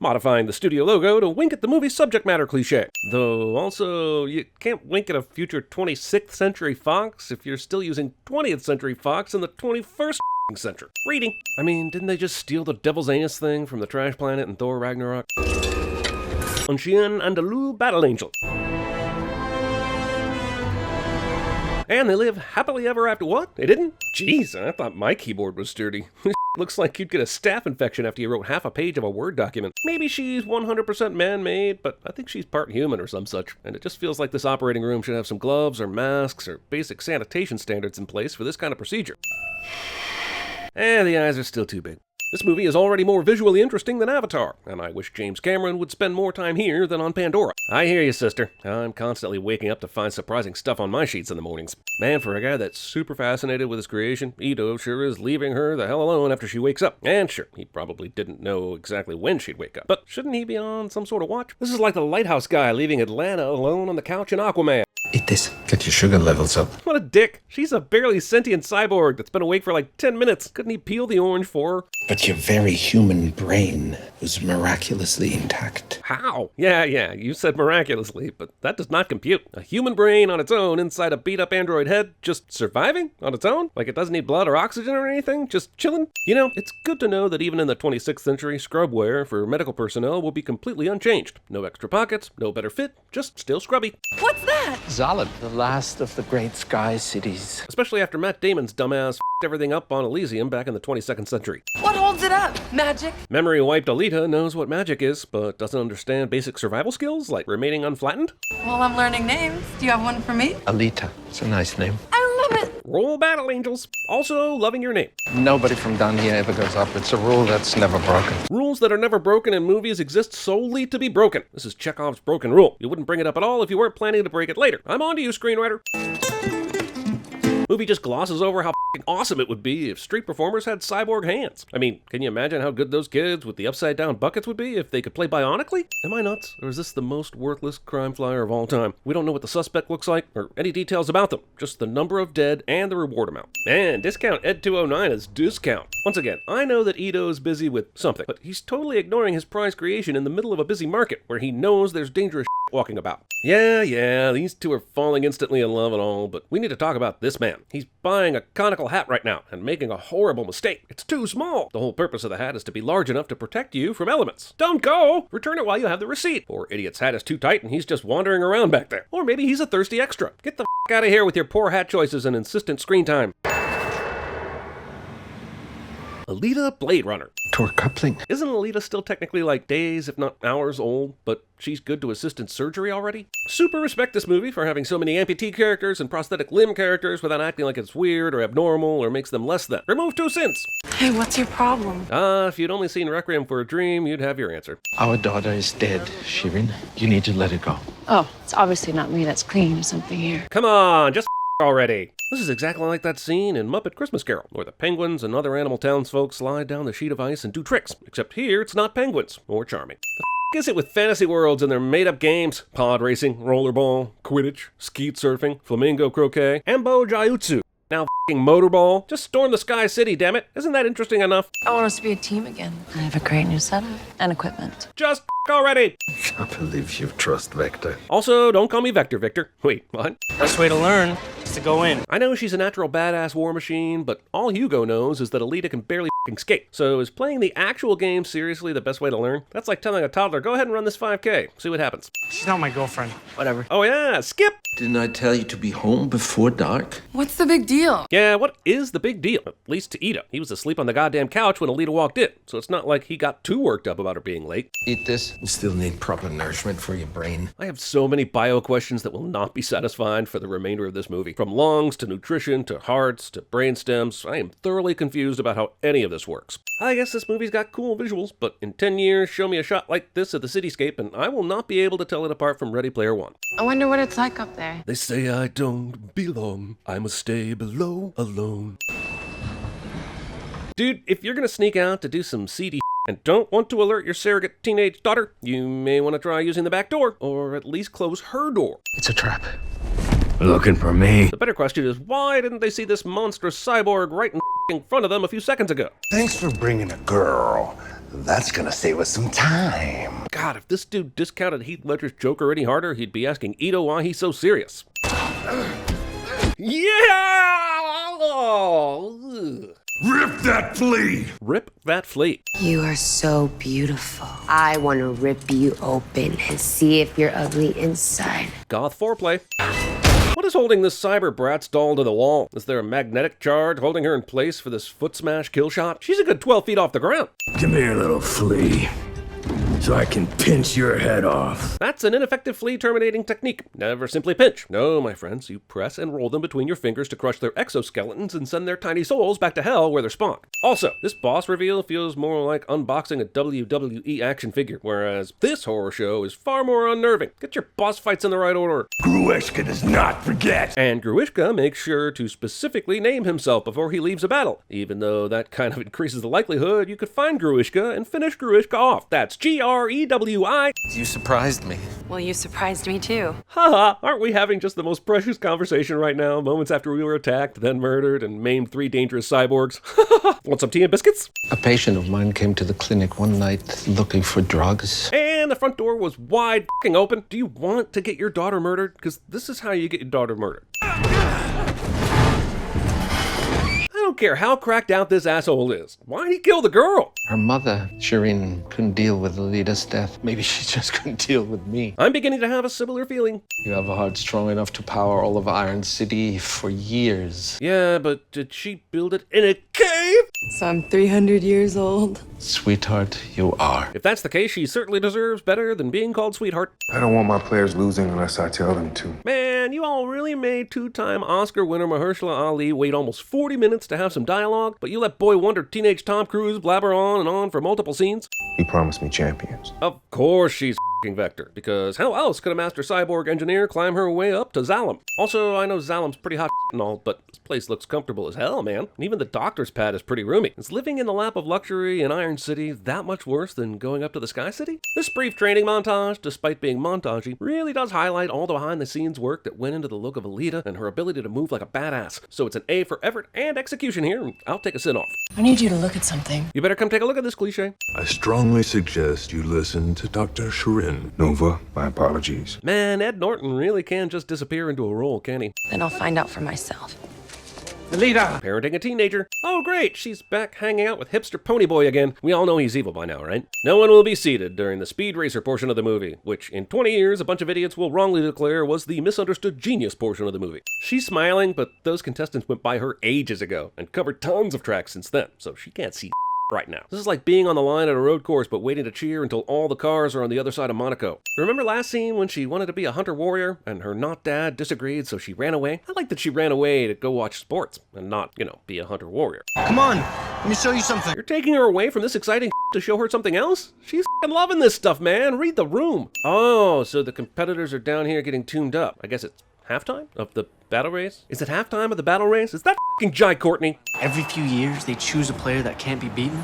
modifying the studio logo to wink at the movie's subject matter cliche. Though also, you can't wink at a future 26th century Fox if you're still using 20th century Fox in the 21st century. Reading. I mean, didn't they just steal the Devil's Anus thing from the Trash Planet in Thor Ragnarok? Un chien andalou battle angel. And they live happily ever after. What? They didn't? Jeez, I thought my keyboard was sturdy. Looks like you'd get a staph infection after you wrote half a page of a Word document. Maybe she's 100% man-made, but I think she's part human or some such. And it just feels like this operating room should have some gloves or masks or basic sanitation standards in place for this kind of procedure. And the eyes are still too big. This movie is already more visually interesting than Avatar, and I wish James Cameron would spend more time here than on Pandora. I hear you, sister. I'm constantly waking up to find surprising stuff on my sheets in the mornings. Man, for a guy that's super fascinated with his creation, Ito sure is leaving her the hell alone after she wakes up. And sure, he probably didn't know exactly when she'd wake up. But shouldn't he be on some sort of watch? This is like the lighthouse guy leaving Atlanta alone on the couch in Aquaman. Eat this. Get your sugar levels up. What a dick. She's a barely sentient cyborg that's been awake for like 10 minutes. Couldn't he peel the orange for her? But your very human brain was miraculously intact. How? Yeah, you said miraculously, but that does not compute. A human brain on its own inside a beat-up android head, just surviving on its own? Like it doesn't need blood or oxygen or anything? Just chilling? You know, it's good to know that even in the 26th century, scrubwear for medical personnel will be completely unchanged. No extra pockets, no better fit, just still scrubby. What's that? Zalad, the last of the great sky cities. Especially after Matt Damon's dumbass f***ed everything up on Elysium back in the 22nd century. What holds it up? Magic? Memory wiped Alita knows what magic is, but doesn't understand basic survival skills like remaining unflattened. Well, I'm learning names. Do you have one for me? Alita. It's a nice name. I love it. Roll battle angels. Also loving your name. Nobody from down here ever goes up. It's a rule that's never broken. Rules that are never broken in movies exist solely to be broken. This is Chekhov's broken rule. You wouldn't bring it up at all if you weren't planning to break it later. I'm on to you, screenwriter. Movie just glosses over how f***ing awesome it would be if street performers had cyborg hands. I mean, can you imagine how good those kids with the upside-down buckets would be if they could play bionically? Am I nuts? Or is this the most worthless crime flyer of all time? We don't know what the suspect looks like, or any details about them. Just the number of dead and the reward amount. Man, discount Ed209 is discount. Once again, I know that Ito's busy with something, but he's totally ignoring his prize creation in the middle of a busy market, where he knows there's dangerous walking about. Yeah, these two are falling instantly in love and all, but we need to talk about this man. He's buying a conical hat right now and making a horrible mistake. It's too small. The whole purpose of the hat is to be large enough to protect you from elements. Don't go! Return it while you have the receipt. Poor idiot's hat is too tight and he's just wandering around back there. Or maybe he's a thirsty extra. Get the f*** out of here with your poor hat choices and insistent screen time. Alita Blade Runner. Torque coupling. Isn't Alita still technically like days, if not hours old, but she's good to assist in surgery already? Super respect this movie for having so many amputee characters and prosthetic limb characters without acting like it's weird or abnormal or makes them less than. Remove 2 sins. Hey, what's your problem? If you'd only seen Requiem for a Dream, you'd have your answer. Our daughter is dead, Shirin. You need to let it go. Oh, it's obviously not me that's cleaning something here. Come on, just already. This is exactly like that scene in Muppet Christmas Carol, where the penguins and other animal townsfolk slide down the sheet of ice and do tricks. Except here, it's not penguins. More charming. The f*** is it with fantasy worlds and their made-up games? Pod racing, rollerball, Quidditch, skeet surfing, flamingo croquet, ambo jiu-jitsu. Now f***ing Motorball. Just storm the Sky City, damn it. Isn't that interesting enough? I want us to be a team again. I have a great new setup and equipment. Just already. I believe you trust Vector. Also, don't call me Vector, Victor. Wait, what? Best way to learn is to go in. I know she's a natural badass war machine, but all Hugo knows is that Alita can barely f***ing skate. So is playing the actual game seriously the best way to learn? That's like telling a toddler, go ahead and run this 5K. See what happens. She's not my girlfriend. Whatever. Oh yeah, skip! Didn't I tell you to be home before dark? What's the big deal? Yeah, what is the big deal? At least to Ito. He was asleep on the goddamn couch when Alita walked in, so it's not like he got too worked up about her being late. Eat this. You still need proper nourishment for your brain. I have so many bio questions that will not be satisfied for the remainder of this movie. From lungs to nutrition to hearts to brain stems, I am thoroughly confused about how any of this works. I guess this movie's got cool visuals, but in 10 years, show me a shot like this at the Cityscape and I will not be able to tell it apart from Ready Player One. I wonder what it's like up there. They say I don't belong, I must stay below alone. Dude, if you're gonna sneak out to do some seedy and don't want to alert your surrogate teenage daughter, you may want to try using the back door, or at least close her door. It's a trap. Looking for me. The better question is, why didn't they see this monstrous cyborg right in front of them a few seconds ago? Thanks for bringing a girl. That's gonna save us some time. God, if this dude discounted Heath Ledger's Joker any harder, he'd be asking Ito why he's so serious. Yeah! Rip that flea! Rip that flea. You are so beautiful. I want to rip you open and see if you're ugly inside. Goth foreplay. What is holding this cyber Bratz doll to the wall? Is there a magnetic charge holding her in place for this foot smash kill shot? She's a good 12 feet off the ground. Come here, little flea, so I can pinch your head off. That's an ineffective flea terminating technique. Never simply pinch. No, my friends, you press and roll them between your fingers to crush their exoskeletons and send their tiny souls back to hell where they're spawned. Also, this boss reveal feels more like unboxing a WWE action figure, whereas this horror show is far more unnerving. Get your boss fights in the right order. Grewishka does not forget. And Grewishka makes sure to specifically name himself before he leaves a battle, even though that kind of increases the likelihood you could find Grewishka and finish Grewishka off. That's Grewi. You surprised me. Well, you surprised me too. Haha, aren't we having just the most precious conversation right now, moments after we were attacked, then murdered, and maimed 3 dangerous cyborgs? Want some tea and biscuits? A patient of mine came to the clinic one night looking for drugs. And the front door was wide f***ing open. Do you want to get your daughter murdered? Because this is how you get your daughter murdered. I don't care how cracked out this asshole is. Why'd he kill the girl? Her mother, Shireen, couldn't deal with Alita's death. Maybe she just couldn't deal with me. I'm beginning to have a similar feeling. You have a heart strong enough to power all of Iron City for years. Yeah, but did she build it in a cave? So I'm 300 years old. Sweetheart, you are. If that's the case, she certainly deserves better than being called sweetheart. I don't want my players losing unless I tell them to. Man, you all really made 2-time Oscar winner Mahershala Ali wait almost 40 minutes to have some dialogue, but you let boy wonder teenage Tom Cruise blabber on and on for multiple scenes? He promised me champions. Of course she's f***ing Vector, because how else could a master cyborg engineer climb her way up to Zalem? Also, I know Zalem's pretty hot and all, but this place looks comfortable as hell, man. And even the doctor's pad is pretty roomy. Is living in the lap of luxury in Iron City that much worse than going up to the Sky City? This brief training montage, despite being montagey, really does highlight all the behind-the-scenes work that went into the look of Alita and her ability to move like a badass. So it's an A for effort and execution here, and I'll take a sin off. I need you to look at something. You better come take a look at this cliche. I strongly suggest you listen to Dr. Shireen. Nova, my apologies. Man, Ed Norton really can just disappear into a role, can he? Then I'll find out for myself. Alita! Parenting a teenager. Oh great, she's back hanging out with hipster Ponyboy again. We all know he's evil by now, right? No one will be seated during the speed racer portion of the movie, which in 20 years a bunch of idiots will wrongly declare was the misunderstood genius portion of the movie. She's smiling, but those contestants went by her ages ago and covered tons of tracks since then, so she can't see right now. This is like being on the line at a road course but waiting to cheer until all the cars are on the other side of Monaco. Remember last scene when she wanted to be a hunter warrior and her not dad disagreed so she ran away? I like that she ran away to go watch sports and not, be a hunter warrior. Come on, let me show you something. You're taking her away from this exciting to show her something else? She's loving this stuff, man. Read the room. Oh, so the competitors are down here getting tuned up. I guess it's halftime of the battle race? Is it halftime of the battle race? Is that f***ing Jai Courtney? Every few years, they choose a player that can't be beaten,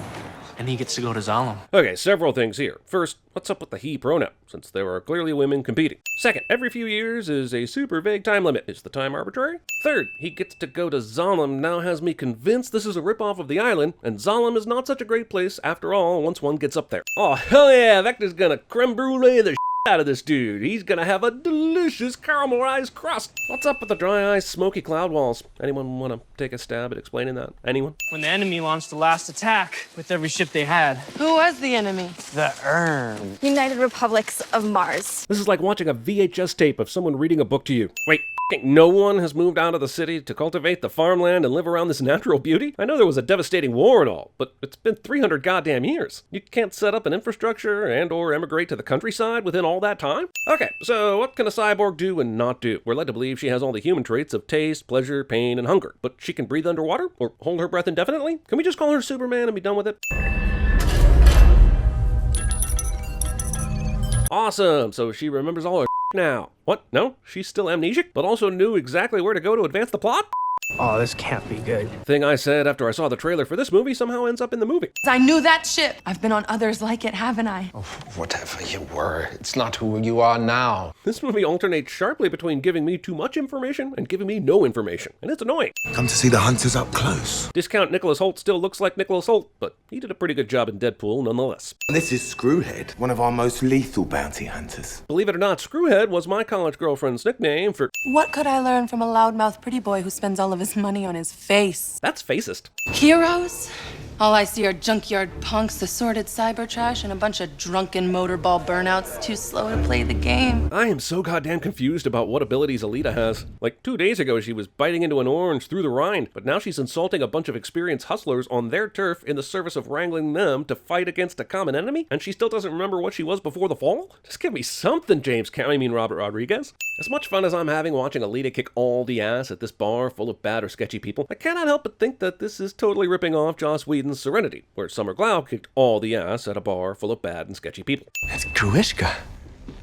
and he gets to go to Zalem. Okay, several things here. First, what's up with the he pronoun, since there are clearly women competing? Second, every few years is a super vague time limit. Is the time arbitrary? Third, he gets to go to Zalem now has me convinced this is a ripoff of the island, and Zalem is not such a great place after all once one gets up there. Oh, hell yeah, Vector's gonna creme brulee the out of this dude. He's gonna have a delicious caramelized crust. What's up with the dry ice, smoky cloud walls? Anyone want to take a stab at explaining that? Anyone? When the enemy launched the last attack with every ship they had. Who was the enemy? The Urn. United Republics of Mars. This is like watching a VHS tape of someone reading a book to you. Wait, no one has moved out of the city to cultivate the farmland and live around this natural beauty? I know there was a devastating war and all, but it's been 300 goddamn years. You can't set up an infrastructure and or emigrate to the countryside within all that time? Okay, so what can a cyborg do and not do? We're led to believe she has all the human traits of taste, pleasure, pain, and hunger, but she can breathe underwater or hold her breath indefinitely? Can we just call her Superman and be done with it? Awesome, so she remembers all her now. What? No? She's still amnesic, but also knew exactly where to go to advance the plot? Oh, this can't be good. Thing I said after I saw the trailer for this movie somehow ends up in the movie. I knew that ship. I've been on others like it, haven't I? Oh, whatever you were, it's not who you are now. This movie alternates sharply between giving me too much information and giving me no information, and it's annoying. Come to see the hunters up close. Discount Nicholas Hoult still looks like Nicholas Hoult, but he did a pretty good job in Deadpool nonetheless. This is Screwhead, one of our most lethal bounty hunters. Believe it or not, Screwhead was my college girlfriend's nickname for... What could I learn from a loudmouth pretty boy who spends all of his money on his face? That's facist. Heroes? All I see are junkyard punks, assorted cyber trash, and a bunch of drunken motorball burnouts too slow to play the game. I am so goddamn confused about what abilities Alita has. Like 2 days ago she was biting into an orange through the rind, but now she's insulting a bunch of experienced hustlers on their turf in the service of wrangling them to fight against a common enemy, and she still doesn't remember what she was before the fall? Just give me something, Robert Rodriguez. As much fun as I'm having watching Alita kick all the ass at this bar full of bad or sketchy people, I cannot help but think that this is totally ripping off Joss Whedon's Serenity, where Summer Glau kicked all the ass at a bar full of bad and sketchy people. That's Grewishka.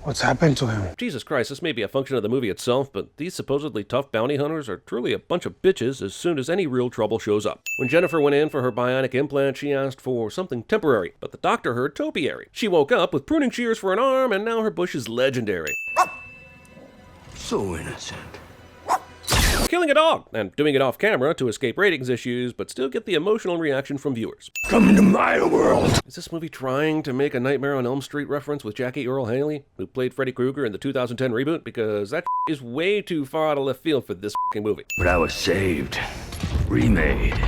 What's happened to him? Jesus Christ, this may be a function of the movie itself, but these supposedly tough bounty hunters are truly a bunch of bitches as soon as any real trouble shows up. When Jennifer went in for her bionic implant, she asked for something temporary, but the doctor heard topiary. She woke up with pruning shears for an arm, and now her bush is legendary. So innocent. Killing a dog, and doing it off camera to escape ratings issues, but still get the emotional reaction from viewers. Come to my world. Is this movie trying to make a Nightmare on Elm Street reference with Jackie Earle Haley, who played Freddy Krueger in the 2010 reboot? Because that is way too far out of left field for this movie. But I was saved, remade,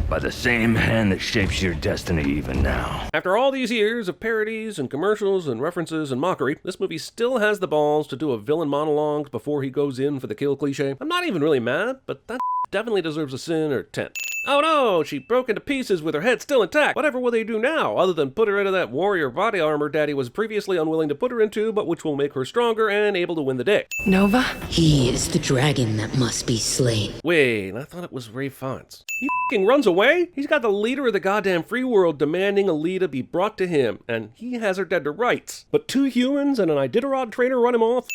by the same hand that shapes your destiny even now. After all these years of parodies and commercials and references and mockery, this movie still has the balls to do a villain monologue before he goes in for the kill cliche. I'm not even really mad, but that definitely deserves a sin or 10. Oh no, she broke into pieces with her head still intact. Whatever will they do now, other than put her into that warrior body armor Daddy was previously unwilling to put her into, but which will make her stronger and able to win the day? Nova? He is the dragon that must be slain. Wait, I thought it was Ray Fiennes. He f***ing runs away? He's got the leader of the goddamn free world demanding Alita be brought to him, and he has her dead to rights. But 2 humans and an Iditarod trainer run him off?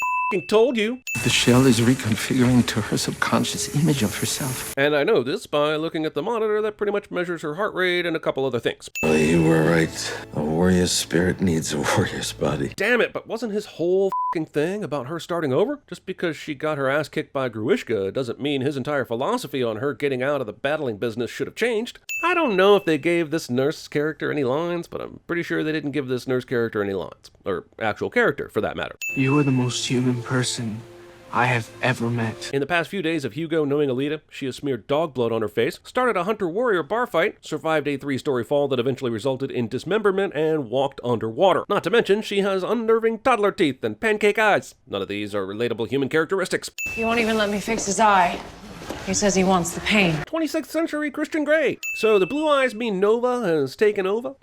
Told you. The shell is reconfiguring to her subconscious image of herself. And I know this by looking at the monitor that pretty much measures her heart rate and a couple other things. Well, you were right. A warrior's spirit needs a warrior's body. Damn it, but wasn't his whole thing about her starting over? Just because she got her ass kicked by Grewishka doesn't mean his entire philosophy on her getting out of the battling business should have changed. I don't know if they gave this nurse character any lines, but I'm pretty sure they didn't give this nurse character any lines. Or actual character, for that matter. You are the most human person I have ever met. In the past few days of Hugo knowing Alita, she has smeared dog blood on her face, started a hunter-warrior bar fight, survived a 3-story fall that eventually resulted in dismemberment, and walked underwater. Not to mention, she has unnerving toddler teeth and pancake eyes. None of these are relatable human characteristics. He won't even let me fix his eye. He says he wants the pain. 26th century Christian Grey. So the blue eyes mean Nova has taken over?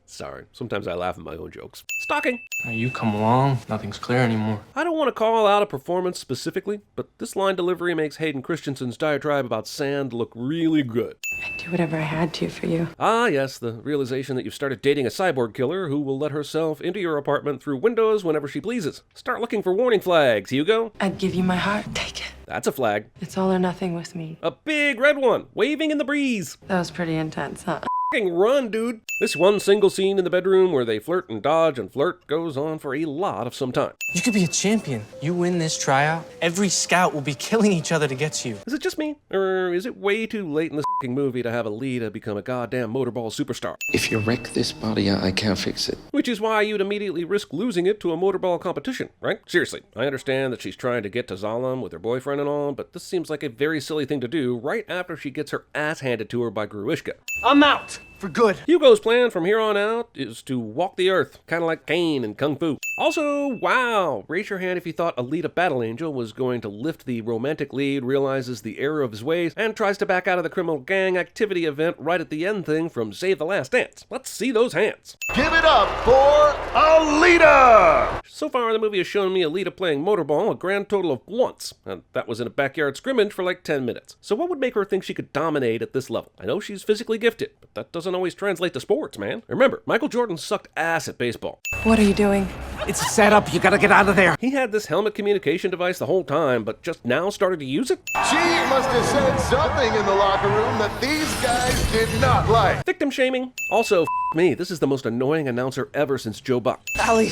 Sorry, sometimes I laugh at my own jokes. Stalking. Now you come along, nothing's clear anymore. I don't want to call out a performance specifically, but this line delivery makes Hayden Christensen's diatribe about sand look really good. I'd do whatever I had to for you. Ah, yes, the realization that you've started dating a cyborg killer who will let herself into your apartment through windows whenever she pleases. Start looking for warning flags, Hugo. I'd give you my heart. Take it. That's a flag. It's all or nothing with me. A big red one, waving in the breeze. That was pretty intense, huh? Run, dude. This one single scene in the bedroom where they flirt and dodge and flirt goes on for a lot of some time. You could be a champion. You win this tryout, every scout will be killing each other to get to you. Is it just me? Or is it way too late in this movie to have Alita become a goddamn motorball superstar? If you wreck this body, I can't fix it. Which is why you'd immediately risk losing it to a motorball competition, right? Seriously, I understand that she's trying to get to Zalem with her boyfriend and all, but this seems like a very silly thing to do right after she gets her ass handed to her by Grewishka. I'm out. For good. Hugo's plan from here on out is to walk the earth, kind of like Kane in Kung Fu. Also, wow, raise your hand if you thought Alita Battle Angel was going to lift the romantic lead, realizes the error of his ways, and tries to back out of the criminal gang activity event right at the end thing from Save the Last Dance. Let's see those hands. Give it up for Alita! So far, the movie has shown me Alita playing Motorball a grand total of once, and that was in a backyard scrimmage for like 10 minutes. So what would make her think she could dominate at this level? I know she's physically gifted, but that doesn't doesn't always translate to sports, man. Remember, Michael Jordan sucked ass at baseball. What are you doing? It's a setup. You gotta get out of there. He had this helmet communication device the whole time, but just now started to use it? She must have said something in the locker room that these guys did not like. Victim shaming? Also, me, this is the most annoying announcer ever since Joe Buck. Allie,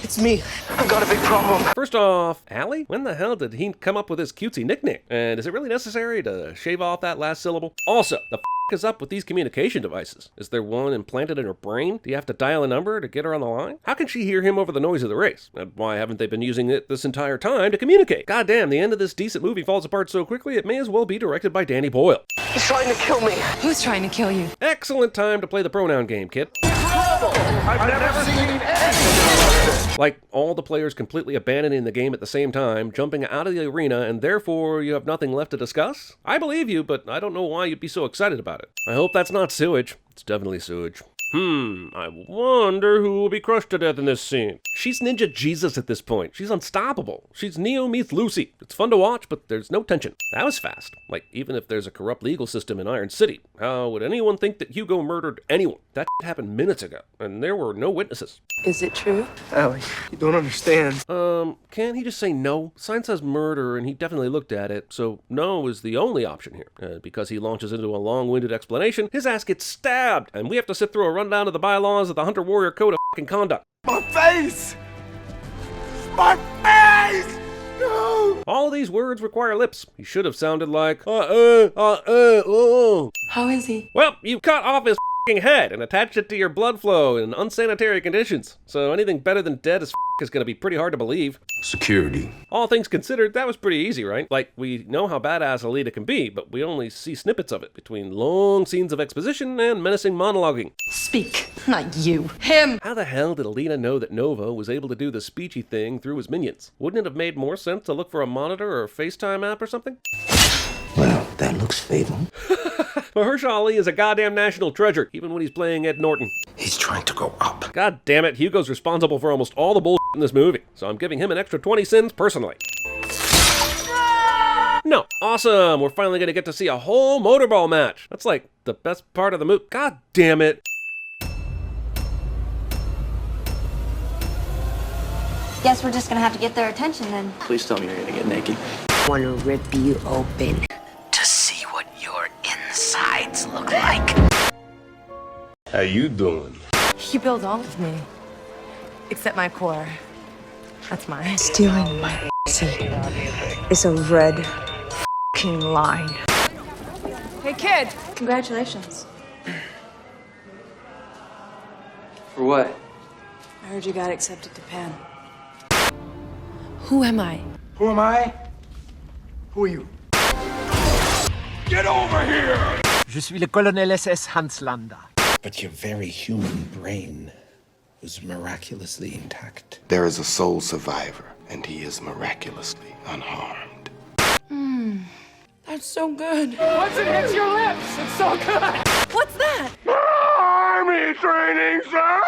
it's me. I've got a big problem. First off, Allie? When the hell did he come up with his cutesy nickname? And is it really necessary to shave off that last syllable? Also, the is up with these communication devices? Is there one implanted in her brain? Do you have to dial a number to get her on the line? How can she hear him over the noise of the race? And why haven't they been using it this entire time to communicate? Goddamn, the end of this decent movie falls apart so quickly it may as well be directed by Danny Boyle. He's trying to kill me. Who's trying to kill you? Excellent time to play the pronoun game, kid. I've never seen anything. Like all the players completely abandoning the game at the same time, jumping out of the arena, and therefore you have nothing left to discuss? I believe you, but I don't know why you'd be so excited about it. I hope that's not sewage. It's definitely sewage. I wonder who will be crushed to death in this scene. She's Ninja Jesus at this point. She's unstoppable. She's Neo meets Lucy. It's fun to watch, but there's no tension. That was fast. Like, even if there's a corrupt legal system in Iron City, how would anyone think that Hugo murdered anyone? That happened minutes ago, and there were no witnesses. Is it true? Allie, you don't understand. Can't he just say no? The sign says murder, and he definitely looked at it, so no is the only option here. Because he launches into a long-winded explanation, his ass gets stabbed, and we have to sit through a rundown of the bylaws of the Hunter-Warrior Code of fucking Conduct. My face! My face! No! All these words require lips. He should have sounded like, oh. How is he? Well, you cut off his fucking head and attached it to your blood flow in unsanitary conditions. So anything better than dead as is gonna be pretty hard to believe. Security. All things considered, that was pretty easy, right? Like, we know how badass Alita can be, but we only see snippets of it between long scenes of exposition and menacing monologuing. Speak, not you. Him! How the hell did Alita know that Nova was able to do the speechy thing through his minions? Wouldn't it have made more sense to look for a monitor or a FaceTime app or something? Well, that looks fatal. Mahershala Ali is a goddamn national treasure, even when he's playing Ed Norton. He's trying to go up. God damn it, Hugo's responsible for almost all the bullshit in this movie, so I'm giving him an extra 20 sins personally. No. Awesome, we're finally gonna get to see a whole Motorball match. That's like the best part of the movie. God damn it. Guess we're just gonna have to get their attention then. Please tell me you're gonna get naked. I want to rip you open to see what your insides look like. How you doing? You build all of me. Except my core. That's mine. Stealing my is a red f***ing line. Hey, kid! Congratulations. For what? I heard you got accepted to Penn. Who am I? Who am I? Who are you? Get over here! Je suis le colonel SS Hans Landa. But your very human brain was miraculously intact. There is a sole survivor, and he is miraculously unharmed. That's so good. Once it hits your lips, it's so good. What's that? Army training, sir!